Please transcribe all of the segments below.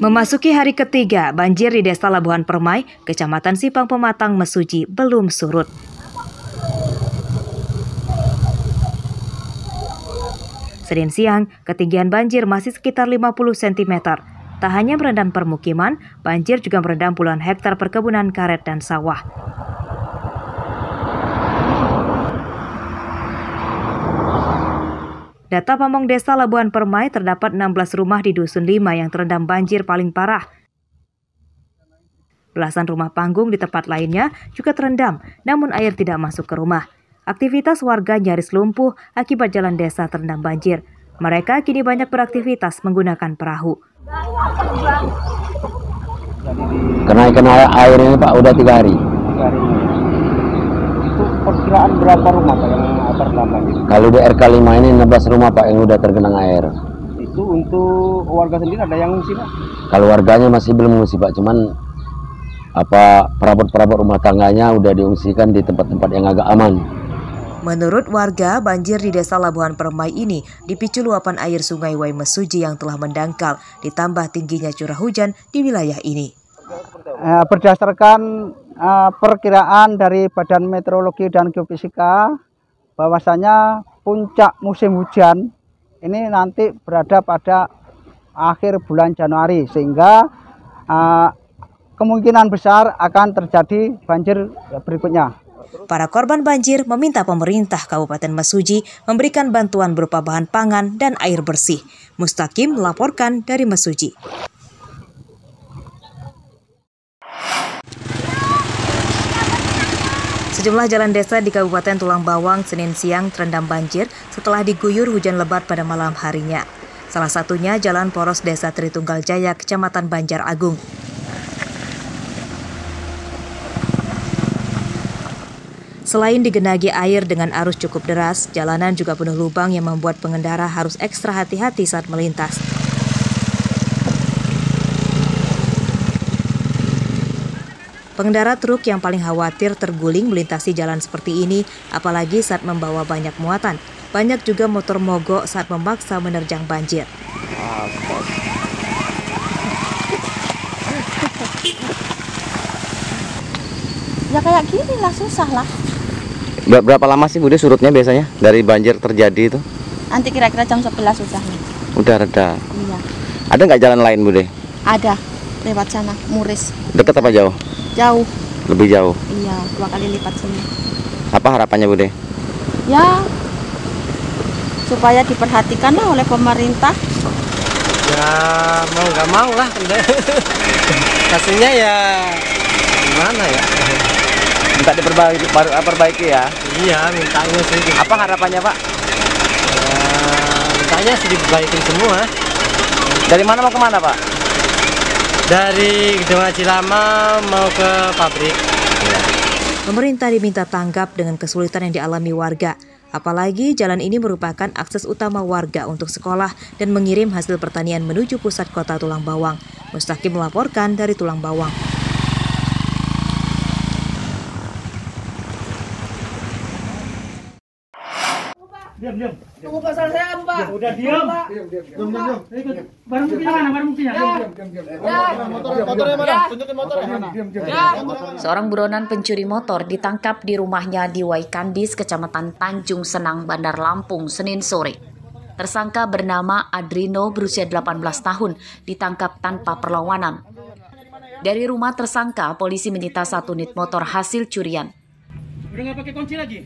Memasuki hari ketiga, banjir di Desa Labuhan Permai, Kecamatan Sipang Pematang, Mesuji belum surut. Senin siang, ketinggian banjir masih sekitar 50 cm. Tak hanya merendam permukiman, banjir juga merendam puluhan hektar perkebunan karet dan sawah. Data Pamong Desa Labuhan Permai, terdapat 16 rumah di Dusun 5 yang terendam banjir paling parah. Belasan rumah panggung di tempat lainnya juga terendam, namun air tidak masuk ke rumah. Aktivitas warga nyaris lumpuh akibat jalan desa terendam banjir. Mereka kini banyak beraktivitas menggunakan perahu. Kenaikan air ini Pak udah 3 hari. Itu perkiraan berapa rumah Pak yang terdampak banjir? Kalau di RK 5 ini 16 rumah Pak yang udah tergenang air. Itu untuk warga sendiri ada yang ngungsi Pak? Kalau warganya masih belum mengungsi Pak, cuman perabot-perabot rumah tangganya udah diungsikan di tempat-tempat yang agak aman. Menurut warga, banjir di Desa Labuhan Permai ini dipicu luapan air Sungai Wai Mesuji yang telah mendangkal, ditambah tingginya curah hujan di wilayah ini. Berdasarkan perkiraan dari Badan Meteorologi dan Geofisika, bahwasanya puncak musim hujan ini nanti berada pada akhir bulan Januari, sehingga kemungkinan besar akan terjadi banjir berikutnya. Para korban banjir meminta pemerintah Kabupaten Mesuji memberikan bantuan berupa bahan pangan dan air bersih. Mustaqim melaporkan dari Mesuji. Sejumlah jalan desa di Kabupaten Tulang Bawang Senin siang terendam banjir setelah diguyur hujan lebat pada malam harinya. Salah satunya Jalan Poros Desa Tritunggal Jaya, Kecamatan Banjar Agung. Selain digenangi air dengan arus cukup deras, jalanan juga penuh lubang yang membuat pengendara harus ekstra hati-hati saat melintas. Pengendara truk yang paling khawatir terguling melintasi jalan seperti ini, apalagi saat membawa banyak muatan. Banyak juga motor mogok saat memaksa menerjang banjir. Ya kayak gini lah, susah lah. Berapa lama sih Bude surutnya biasanya dari banjir terjadi itu? Nanti kira-kira jam 11 sudah. Udah reda. Iya. Ada nggak jalan lain Bude? Ada, lewat sana, Muris. Dekat apa jauh? Jauh. Lebih jauh? Iya, 2 kali lipat sini. Apa harapannya Bude? Ya, supaya diperhatikan lah oleh pemerintah. Ya mau nggak mau lah. Hasilnya ya gimana ya? Minta diperbaiki ya? Iya, mintanya sih. Apa harapannya Pak? Mintanya sih diperbaikin semua. Dari mana mau kemana Pak? Dari Gedung Haji Lama mau ke pabrik. Pemerintah diminta tanggap dengan kesulitan yang dialami warga. Apalagi jalan ini merupakan akses utama warga untuk sekolah dan mengirim hasil pertanian menuju pusat kota Tulang Bawang. Mustaqim melaporkan dari Tulang Bawang. Diam. Tunggu pasal saya, Pak. Udah diam. Diam. Barang buktinya mana? Barang buktinya. Diam. Motornya mana? Tunjukin motornya. Diam. Seorang buronan pencuri motor ditangkap di rumahnya di Waikandis, Kecamatan Tanjung Senang, Bandar Lampung, Senin sore. Tersangka bernama Adrino berusia 18 tahun ditangkap tanpa perlawanan. Dari rumah tersangka, polisi menyita 1 unit motor hasil curian. Udah nggak pakai kunci lagi?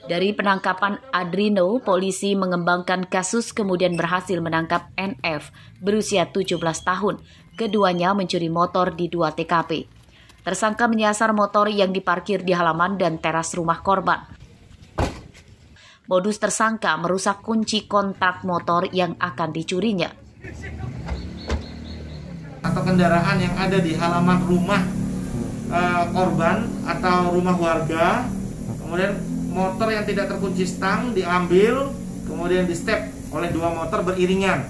Dari penangkapan Adrino, polisi mengembangkan kasus kemudian berhasil menangkap NF berusia 17 tahun. Keduanya mencuri motor di 2 TKP. Tersangka menyasar motor yang diparkir di halaman dan teras rumah korban. Modus tersangka merusak kunci kontak motor yang akan dicurinya. Atau kendaraan yang ada di halaman rumah korban atau rumah warga, kemudian motor yang tidak terkunci stang diambil, kemudian di step oleh 2 motor beriringan.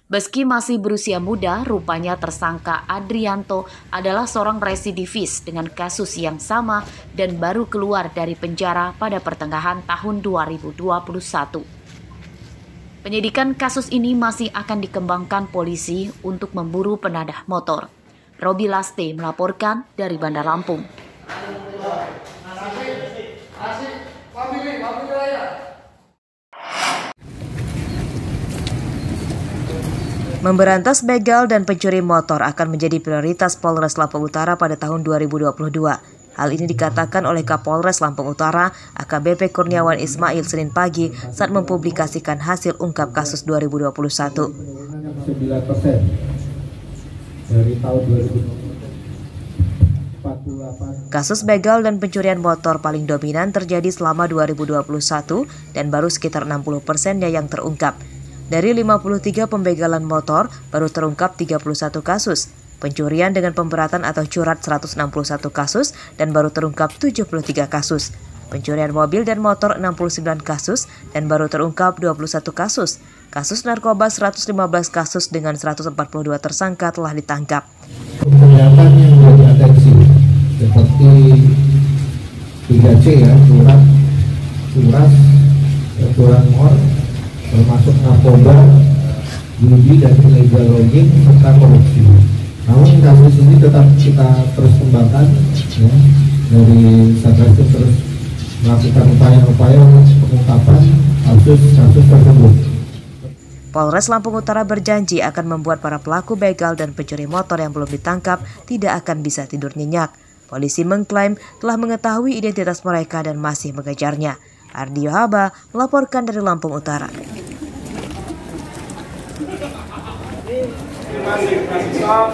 Meski masih berusia muda, rupanya tersangka Adrianto adalah seorang residivis dengan kasus yang sama dan baru keluar dari penjara pada pertengahan tahun 2021. Penyidikan kasus ini masih akan dikembangkan polisi untuk memburu penadah motor. Robi Laste melaporkan dari Bandar Lampung. Memberantas begal dan pencuri motor akan menjadi prioritas Polres Lampung Utara pada tahun 2022. Hal ini dikatakan oleh Kapolres Lampung Utara, AKBP Kurniawan Ismail Senin pagi saat mempublikasikan hasil ungkap kasus 2021. 9% dari tahun 2048. Kasus begal dan pencurian motor paling dominan terjadi selama 2021 dan baru sekitar 60%-nya yang terungkap. Dari 53 pembegalan motor, baru terungkap 31 kasus. Pencurian dengan pemberatan atau curat 161 kasus dan baru terungkap 73 kasus. Pencurian mobil dan motor 69 kasus dan baru terungkap 21 kasus. Kasus narkoba 115 kasus dengan 142 tersangka telah ditangkap. Kegiatan yang menjadi atensi seperti 3C ya, curanmor, termasuk narkoba, judi dan illegal logging serta korupsi. Namun kasus ini tetap kita terus kembangkan, ya, dari Satreskrim terus melakukan upaya-upaya pengungkapan kasus-kasus tersebut. Polres Lampung Utara berjanji akan membuat para pelaku begal dan pencuri motor yang belum ditangkap tidak akan bisa tidur nyenyak. Polisi mengklaim telah mengetahui identitas mereka dan masih mengejarnya. Ardio Haba melaporkan dari Lampung Utara. Stop.